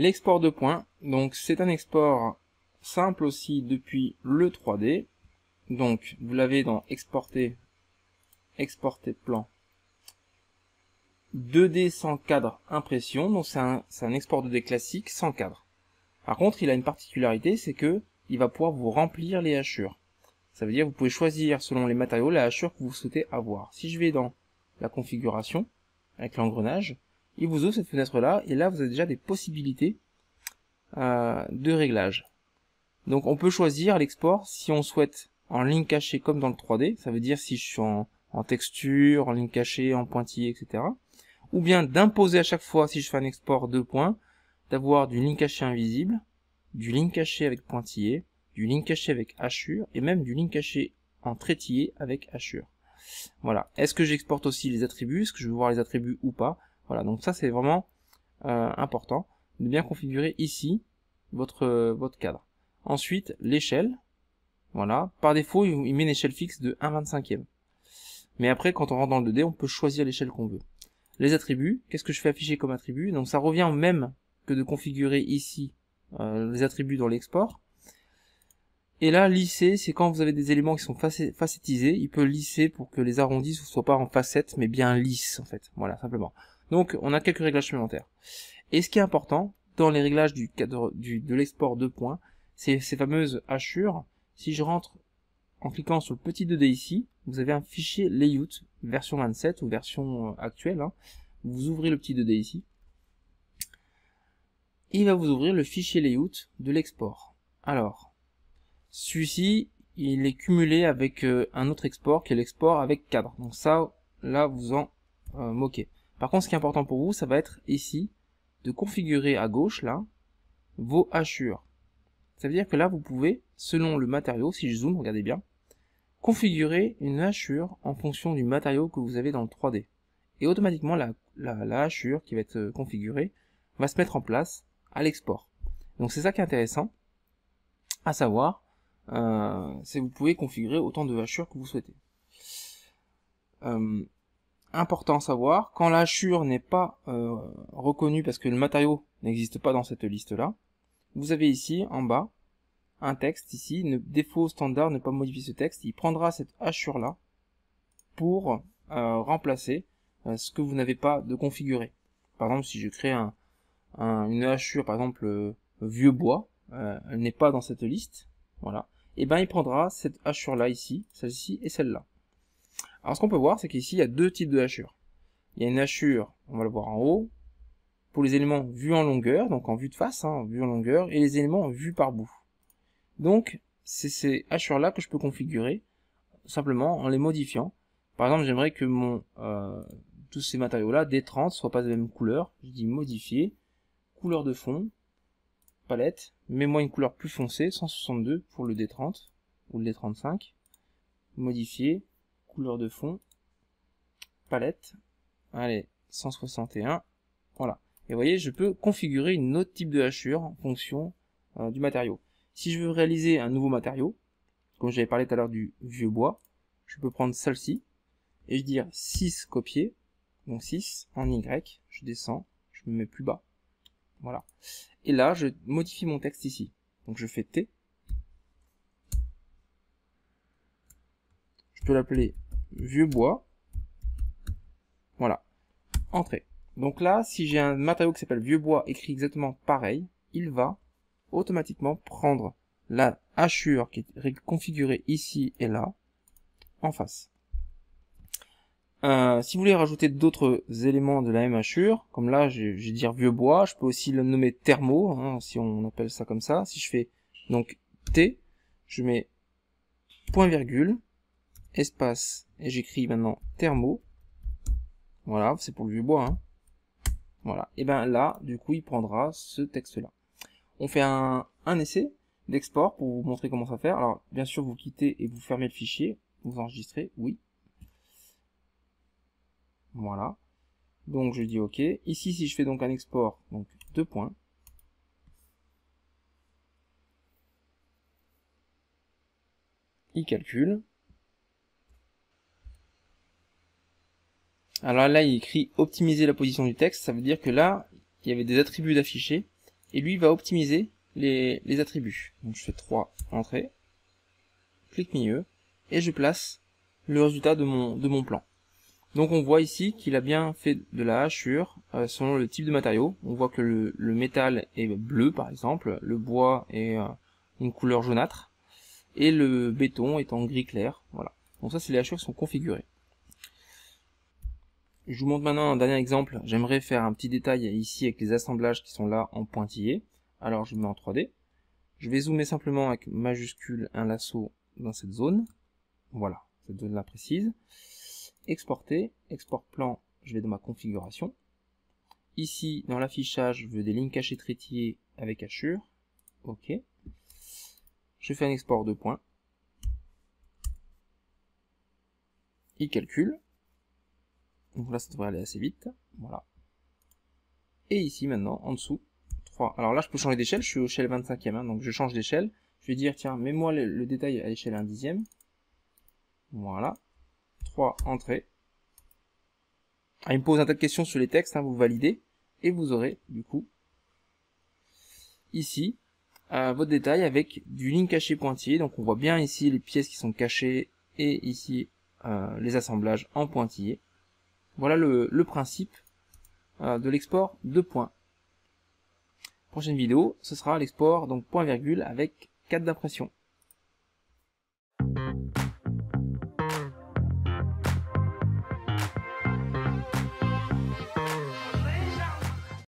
l'export de points. Donc c'est un export simple aussi depuis le 3D. Donc vous l'avez dans exporter, exporter plan, 2D sans cadre impression. Donc c'est un export 2D classique sans cadre. Par contre il a une particularité, c'est que il va pouvoir vous remplir les hachures. Ça veut dire que vous pouvez choisir selon les matériaux la hachure que vous souhaitez avoir. Si je vais dans la configuration avec l'engrenage, il vous ouvre cette fenêtre là et là vous avez déjà des possibilités de réglage. Donc on peut choisir l'export si on souhaite en ligne cachée comme dans le 3D, ça veut dire si je suis en texture, en ligne cachée, en pointillé, etc. Ou bien d'imposer à chaque fois, si je fais un export 2 points, d'avoir du ligne cachée invisible, du ligne cachée avec pointillé, du ligne cachée avec hachure, et même du ligne cachée en trétillé avec hachure. Voilà. Est-ce que j'exporte aussi les attributs? Est-ce que je veux voir les attributs ou pas? Voilà, donc ça c'est vraiment important de bien configurer ici votre cadre. Ensuite, l'échelle. Voilà. Par défaut, il met une échelle fixe de 1/25e. Mais après, quand on rentre dans le 2D, on peut choisir l'échelle qu'on veut. Les attributs, qu'est-ce que je fais afficher comme attribut? Donc ça revient au même que de configurer ici les attributs dans l'export. Et là, lisser, c'est quand vous avez des éléments qui sont facettisés, il peut lisser pour que les arrondis ne soient pas en facettes, mais bien lisses, en fait. Voilà, simplement. Donc, on a quelques réglages supplémentaires. Et ce qui est important, dans les réglages du cadre de l'export 2 points, c'est ces fameuses hachures. Si je rentre en cliquant sur le petit 2D ici, vous avez un fichier layout, version 27 ou version actuelle. Hein. Vous ouvrez le petit 2D ici. Et il va vous ouvrir le fichier layout de l'export. Alors, celui-ci, il est cumulé avec un autre export qui est l'export avec cadre. Donc ça, là, vous en moquez. Par contre, ce qui est important pour vous, ça va être ici de configurer à gauche, là, vos hachures. Ça veut dire que là, vous pouvez, selon le matériau, si je zoome, regardez bien, configurer une hachure en fonction du matériau que vous avez dans le 3D. Et automatiquement, la hachure qui va être configurée va se mettre en place à l'export. Donc c'est ça qui est intéressant, à savoir, c'est que vous pouvez configurer autant de hachures que vous souhaitez. Important à savoir, quand la hachure n'est pas reconnue parce que le matériau n'existe pas dans cette liste-là, vous avez ici, en bas, un texte ici, défaut standard, ne pas modifier ce texte. Il prendra cette hachure-là pour remplacer ce que vous n'avez pas de configuré. Par exemple, si je crée une hachure, par exemple, vieux bois, elle n'est pas dans cette liste, voilà. Et ben il prendra cette hachure là ici, celle-ci et celle-là. Alors ce qu'on peut voir, c'est qu'ici il y a deux types de hachures. Il y a une hachure, on va le voir en haut, pour les éléments vus en longueur, donc en vue de face, hein, vue en longueur, et les éléments vus par bout. Donc c'est ces hachures là que je peux configurer simplement en les modifiant. Par exemple, j'aimerais que tous ces matériaux là, D30, soient pas de la même couleur. Je dis modifier, couleur de fond, palette, mets-moi une couleur plus foncée, 162 pour le D30 ou le D35, modifier, couleur de fond, palette, allez, 161, voilà. Et vous voyez, je peux configurer une autre type de hachure en fonction du matériau. Si je veux réaliser un nouveau matériau, comme j'avais parlé tout à l'heure du vieux bois, je peux prendre celle-ci, et je dire 6 copier, donc 6 en Y, je descends, je me mets plus bas, voilà. Et là, je modifie mon texte ici. Donc je fais T. Je peux l'appeler vieux bois. Voilà. Entrée. Donc là, si j'ai un matériau qui s'appelle vieux bois écrit exactement pareil, il va automatiquement prendre la hachure qui est configurée ici et là en face. Si vous voulez rajouter d'autres éléments de la même hachure, comme là, je vais dire vieux bois, je peux aussi le nommer thermo, hein, si on appelle ça comme ça. Si je fais donc T, je mets point virgule, espace, et j'écris maintenant thermo. Voilà, c'est pour le vieux bois. Hein. Voilà, et ben là, du coup, il prendra ce texte-là. On fait un essai d'export pour vous montrer comment ça faire. Alors, bien sûr, vous quittez et vous fermez le fichier, vous enregistrez, oui. Voilà. Donc je dis OK. Ici, si je fais donc un export, donc 2 points. Il calcule. Alors là, il écrit optimiser la position du texte. Ça veut dire que là, il y avait des attributs d'afficher et lui va optimiser les attributs. Donc je fais 3 entrées, clic milieu, et je place le résultat de mon plan. Donc on voit ici qu'il a bien fait de la hachure selon le type de matériau. On voit que le métal est bleu par exemple, le bois est une couleur jaunâtre, et le béton est en gris clair. Voilà. Donc ça c'est les hachures qui sont configurées. Je vous montre maintenant un dernier exemple. J'aimerais faire un petit détail ici avec les assemblages qui sont là en pointillé. Alors je mets en 3D. Je vais zoomer simplement avec majuscule un lasso dans cette zone. Voilà, cette zone là précise. Exporter, export plan, je vais dans ma configuration. Ici, dans l'affichage, je veux des lignes cachées traitillées avec hachure. OK. Je fais un export de points. Il calcule. Donc là, ça devrait aller assez vite. Voilà. Et ici, maintenant, en dessous, 3. Alors là, je peux changer d'échelle. Je suis au échelle 25e, hein, donc je change d'échelle. Je vais dire, tiens, mets-moi le détail à l'échelle 1/10. Voilà. 3 entrées. Il me pose un tas de questions sur les textes, hein, vous validez, et vous aurez, du coup, ici, votre détail avec du ligne cachée pointillé. Donc on voit bien ici les pièces qui sont cachées, et ici, les assemblages en pointillé. Voilà le principe de l'export de points. Prochaine vidéo, ce sera l'export, donc point virgule, avec 4 d'impression.